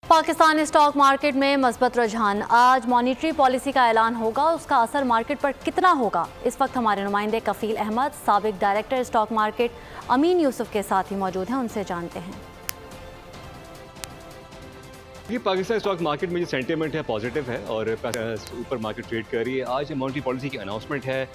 Pakistani stock market में मस्बत रुझान। आज मॉनिटरी पॉलिसी का ऐलान होगा, उसका असर मार्केट पर कितना होगा। इस वक्त हमारे नुमाइंदे कफील अहमद साबिक डायरेक्टर स्टॉक मार्केट अमीन यूसुफ के साथ ही मौजूद हैं, उनसे जानते हैं। ये पाकिस्तान स्टॉक मार्केट में जो सेंटीमेंट है पॉजिटिव है और ऊपर मार्केट ट्रेड कर रही है। आज मॉनिटरी पॉलिसी की अनाउंसमेंट है,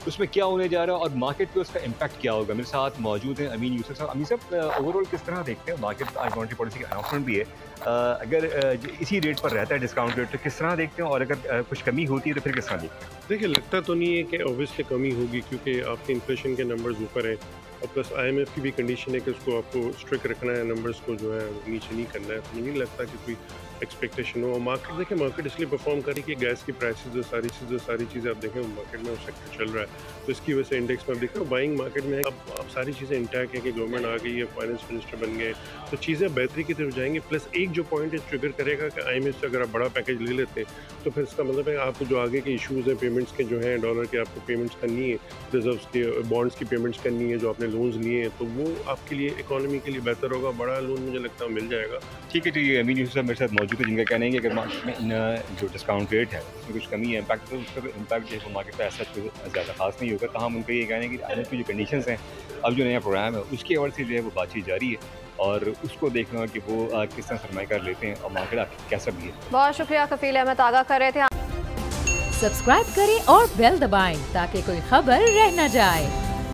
उसमें क्या होने जा रहा है और मार्केट पे उसका इम्पैक्ट क्या होगा। मेरे साथ मौजूद हैं अमीन यूसुफ साहब। अमीन साहब, ओवरऑल किस तरह देखते हैं मार्केट? आज मॉनिटरी पॉलिसी की अनाउंसमेंट भी है, अगर इसी रेट पर रहता है डिस्काउंट रेट, तो किस तरह देखते हैं और अगर कुछ कमी होती है तो फिर किस तरह देखते हैं? देखिए, लगता तो नहीं है कि ऑब्वियसली कमी होगी, क्योंकि आपके इन्फ्लेशन के नंबर्स ऊपर हैं और प्लस IMF की भी कंडीशन है कि उसको आपको स्ट्रिक्ट रखना है, नंबर्स को जो है नीचे नहीं करना है। तो मुझे नहीं लगता कि कोई एक्सपेक्टेशन हो। मार्केट देखिए, मार्केट इसलिए परफॉर्म करी कि गैस की प्राइसेस जो सारी चीज़ें आप देखें मार्केट में उस सेक्टर चल रहा है, तो इसकी वजह से इंडेक्स में आप देख रहे हो बाइंग मार्केट में है। अब सारी चीज़ें इंटैक्ट है कि गवर्नमेंट आ गई है, फाइनेंस मिनिस्टर बन गए, तो चीज़ें बेहतरी की तरफ जाएंगी। प्लस एक जो पॉइंट ट्रिगर करेगा कि IMF से अगर आप बड़ा पैकेज ले लेते हैं तो फिर इसका मतलब है आपको जो आगे के इशूज़ हैं पेमेंट्स के जो हैं, डॉलर के आपको पेमेंट्स करनी है, रिजर्व्स के बॉन्ड्स की पेमेंट्स करनी है, जो आपने लोन्स लिए हैं, तो वो आपके लिए इकोनॉमी के लिए बेहतर होगा। बड़ा लोन मुझे लगता है मिल जाएगा। ठीक है, तो ये अमीन यूसुफ साहब मेरे साथ मौजूद है, जिनका कहना है कि अगर मार्केट में जो डिस्काउंट रेट है उसमें कुछ कमी है, इम्पैक्ट, तो उसका इम्पैक्ट जो है मार्केट पर ऐसा ज़्यादा खास नहीं होगा। तमाम उनका ये कहना है कि IMF की जो कंडीशंस हैं, अब जो नया प्रोग्राम है उसकी ओर से जो है वो बातचीत जारी है और उसको देखना कि वो किस तरह सरमायाकार लेते हैं और मार्केट कैसा भी है। बहुत शुक्रिया कफील अहमद, आगाह कर रहे थे। सब्सक्राइब करें और बेल दबाएं ताकि कोई खबर रह न जाए।